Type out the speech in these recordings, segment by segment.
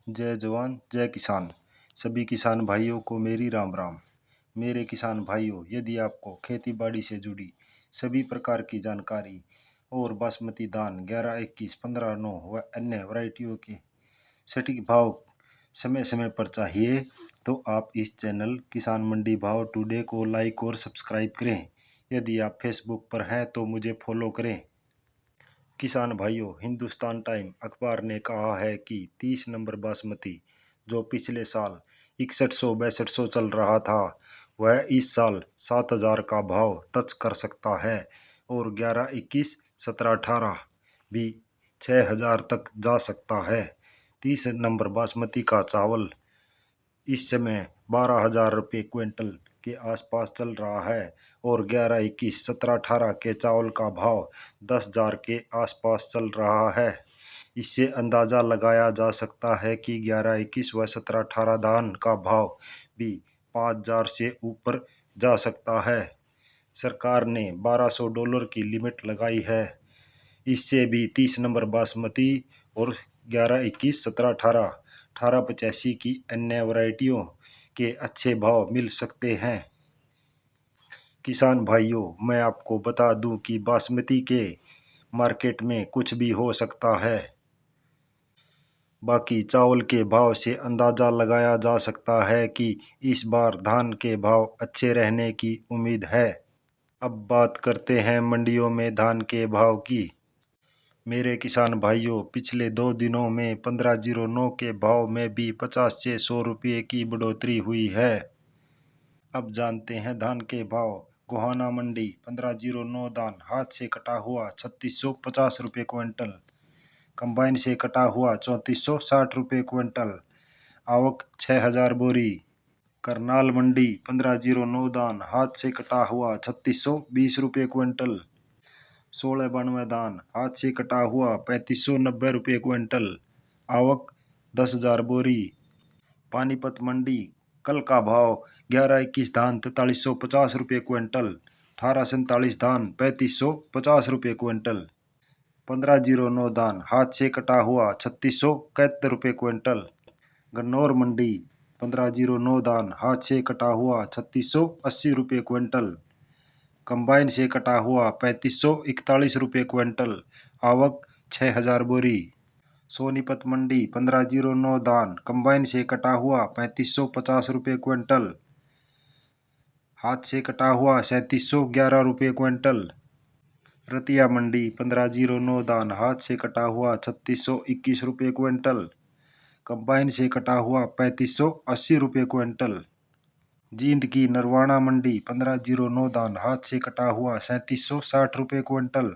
जय जवान जय किसान। सभी किसान भाइयों को मेरी राम राम। मेरे किसान भाइयों, यदि आपको खेती बाड़ी से जुड़ी सभी प्रकार की जानकारी और बासमती धान 11, 21, 15, 9 व अन्य वैरायटियों के सटीक भाव समय समय पर चाहिए तो आप इस चैनल किसान मंडी भाव टुडे को लाइक और सब्सक्राइब करें। यदि आप फेसबुक पर हैं तो मुझे फॉलो करें। किसान भाइयों, हिंदुस्तान टाइम अखबार ने कहा है कि 30 नंबर बासमती जो पिछले साल 6100-6200 चल रहा था, वह इस साल 7000 का भाव टच कर सकता है और 11, 21, 17, 18 भी 6000 तक जा सकता है। 30 नंबर बासमती का चावल इस समय 12,000 रुपये क्विंटल के आसपास चल रहा है और 11, 21, 17, 18 के चावल का भाव 10,000 के आसपास चल रहा है। इससे अंदाज़ा लगाया जा सकता है कि 11, 21 व 17, 18 धान का भाव भी 5,000 से ऊपर जा सकता है। सरकार ने $1,200 की लिमिट लगाई है। इससे भी 30 नंबर बासमती और 11, 21, 17, 18, 1885 की अन्य वैरायटियों के अच्छे भाव मिल सकते हैं। किसान भाइयों, मैं आपको बता दूं कि बासमती के मार्केट में कुछ भी हो सकता है। बाकी चावल के भाव से अंदाज़ा लगाया जा सकता है कि इस बार धान के भाव अच्छे रहने की उम्मीद है। अब बात करते हैं मंडियों में धान के भाव की। मेरे किसान भाइयों, पिछले 2 दिनों में 1509 के भाव में भी 50 से 100 रुपये की बढ़ोतरी हुई है। अब जानते हैं धान के भाव। गोहाना मंडी 1509 धान हाथ से कटा हुआ 3650 रुपये क्विंटल, कंबाइन से कटा हुआ 3460 रुपये क्विंटल, आवक 6000 बोरी। करनाल मंडी 1509 धान हाथ से कटा हुआ 3620 रुपये क्विंटल, 1692 धान हाथ से कटा हुआ 3590 रुपये क्विंटल, आवक 10,000 बोरी। पानीपत मंडी कल का भाव 11, 21 धान 4350 रुपये क्विंटल, 1847 धान 3550 रुपये क्विंटल, 1509 धान हाथ से कटा हुआ 3671 रुपये क्विंटल। गन्नौर मंडी 1509 धान हाथ से कटा हुआ 3680 रुपये क्विंटल, कंबाइन से कटा हुआ 3541 रुपये क्विंटल, आवक 6000 बोरी। सोनीपत मंडी 1509 धान कंबाइन से कटा हुआ 3550 रुपये क्विंटल, हाथ से कटा हुआ 3711 रुपये क्विंटल। रतिया मंडी 1509 धान हाथ से कटा हुआ 3621 रुपये क्विंटल, कंबाइन से कटा हुआ 3580 रुपये क्विंटल। जींद की नरवाना मंडी 1509 धान हाथ से कटा हुआ 3760 रुपये क्विंटल,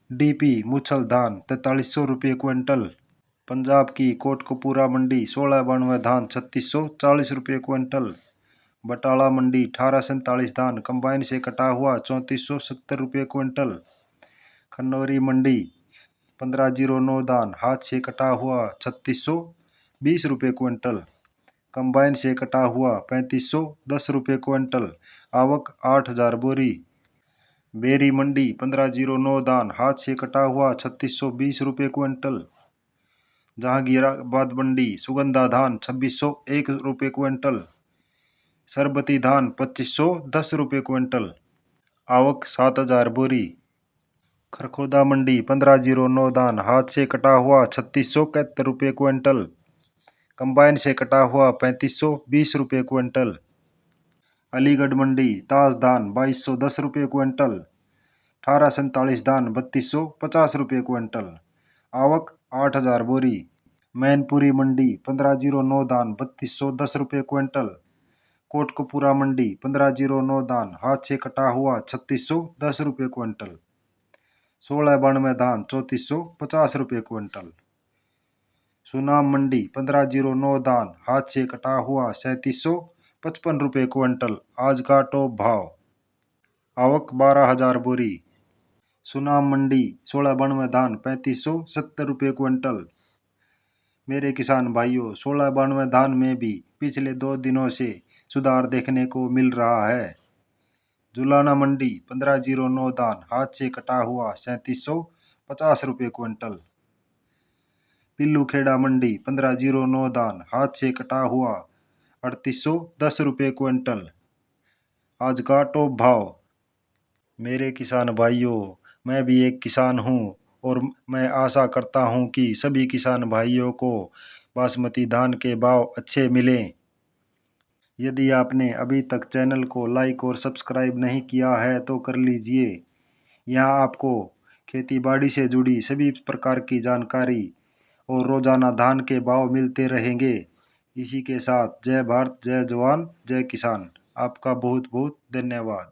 डीपी मुछल धान 4300 रुपये क्विंटल। पंजाब की कोटकपूरा मंडी 1692 धान 3640 रुपये क्विंटल, बटाला मंडी 1847 धान कंबाइन से कटा हुआ 3470 रुपये क्विंटल। खन्नौरी मंडी 1509 धान हाथ से कटा हुआ 3620 रुपये क्विंटल, कंबाइन से कटा हुआ 3510 रुपये क्विंटल, आवक 8000 बोरी। बेरी मंडी 1509 धान हाथ से कटा हुआ 3620 रुपये क्विंटल। जहांगीराबाद मंडी सुगंधा धान 2601 रुपये क्विंटल, सरबती धान 2510 रुपये क्विंटल, आवक 7000 बोरी। खरखोदा मंडी 1509 धान हाथ से कटा हुआ 3671 रुपये क्विंटल, कंबाइन से कटा हुआ 3520 रुपये क्विंटल। अलीगढ़ मंडी ताज धान 2210 रुपये क्विंटल, 1847 धान 3250 रुपये क्विंटल, आवक 8000 बोरी। मैनपुरी मंडी 1509 धान 3210 रुपये क्विंटल, कोटकपूरा मंडी 1509 धान हाथ से कटा हुआ 3610 रुपये क्विंटल, 1692 धान 3450 रुपये क्विंटल। सुनाम मंडी 1509 धान हाथ से कटा हुआ 3755 रुपये क्विंटल, आज का टॉप भाव, आवक 12,000 बोरी। सुनाम मंडी 1692 धान 3570 रुपये क्विंटल। मेरे किसान भाइयों, 1692 धान में भी पिछले 2 दिनों से सुधार देखने को मिल रहा है। जुलाना मंडी 1509 धान हाथ से कटा हुआ 3750 रुपये क्विंटल, पिल्लू खेड़ा मंडी 1509 दान, हाथ से कटा हुआ 3810 रुपये क्विंटल आज का टॉप भाव। मेरे किसान भाइयों, मैं भी एक किसान हूँ और मैं आशा करता हूँ कि सभी किसान भाइयों को बासमती धान के भाव अच्छे मिलें। यदि आपने अभी तक चैनल को लाइक और सब्सक्राइब नहीं किया है तो कर लीजिए। यहाँ आपको खेती बाड़ी से जुड़ी सभी प्रकार की जानकारी और रोजाना धान के भाव मिलते रहेंगे। इसी के साथ जय भारत, जय जवान, जय किसान। आपका बहुत बहुत धन्यवाद।